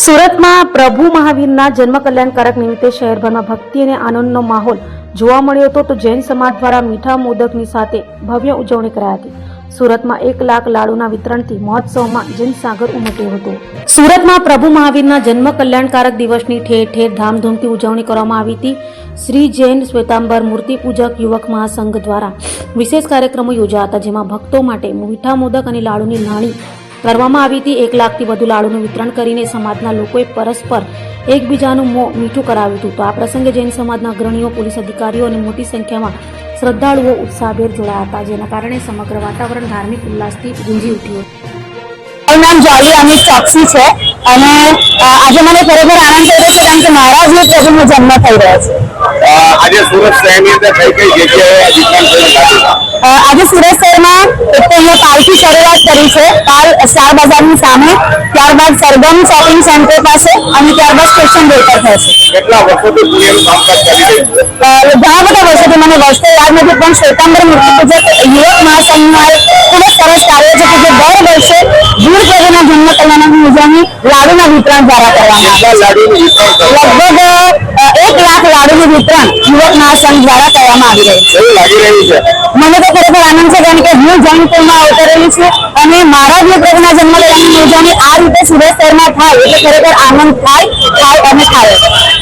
સુરતમાં પ્રભુ મહાવીરના જન્મ કલ્યાણકારક નિમિત્તે શહેરભરમાં ભક્તિ અને આનંદનો માહોલ જોવા મળ્યો હતો તો જૈન સમાજ દ્વારા મીઠા મોદકની સાથે ભવ્ય ઉજવણી કરાઈ હતી। સુરતમાં 1 લાખ લાડુના વિતરણથી મહોત્સવમાં જૈન સાગર ઉમટ્યો હતો। સુરતમાં પ્રભુ મહાવીરના જન્મ કલ્યાણકારક દિવસની ઠેર ઠેર ધામધૂમથી ઉજવણી કરવામાં આવી હતી। શ્રી જૈન શ્વેતાંબર મૂર્તિ પૂજક યુવક મહાસંઘ દ્વારા વિશેષ કાર્યક્રમો યોજાયા હતા, જેમાં ભક્તો માટે મીઠા મોદક અને લાડુની લાણી કરવામાં આવી હતી। 1 લાખથી વધુ લાડુનું વિતરણ કરીને સમાજના લોકોએ પરસ્પર એકબીજાનું મોં મીઠું કરાવ્યું હતું। તો આ પ્રસંગે જૈન સમાજના અગ્રણીઓ, પોલીસ અધિકારીઓ અને મોટી સંખ્યામાં શ્રદ્ધાળુઓ ઉત્સાહભેર જોડાયા હતા, જેના કારણે સમગ્ર વાતાવરણ ધાર્મિક ઉલ્લાસથી ગુંજી ઉઠ્યું। મારું નામ જોલી અમિત ચોકસી છે અને આજે મને ખરેખર આનંદ થઈ રહ્યો છે કારણ કે મહારાજનો પ્રભુનો જન્મ થઈ રહ્યો છે। આજે સુરત શહેરની અંદર કઈ જગ્યાએ વિતરણ થયું? આજે સુરત શહેરમાં એક તો અહીંયા પાલથી શરૂઆત કરી છે, પાલ સ્ટાર બજારની સામે, ત્યારબાદ સરગમ શોપિંગ સેન્ટર પાસે અને ત્યારબાદ સ્ટેશન રોડ પર થશે। કેટલા વર્ષોથી પુણ્યનું કામકાજ કરી રહ્યું છે? ઘણા બધા વર્ષોથી, મને વર્ષો યાદ નથી, પણ શ્વેતાંબર મૂર્તિ પૂજક યુવક મહાસંઘમાં ખૂબ જ સરસ કાર્ય છે કે જે દર વર્ષે વીર પ્રભુના જન્મ કલ્યાણની ઉજવણી લાડુના વિતરણ દ્વારા કરવામાં આવે છે। લગભગ 1 લાખ લાડુનું વિતરણ યુવક મહાસંઘ દ્વારા કરવામાં આવી રહ્યું છે। એવું લાગી રહ્યું છે? મને તો ખરેખર આનંદ છે કારણ કે હું જૈન કુળમાં અવતરેલી છું અને મહારાજના પ્રભુના જન્મ કલ્યાણની ઉજવણી આ રીતે સુરત શહેરમાં થાય એટલે ખરેખર આનંદ થાય અને થાય।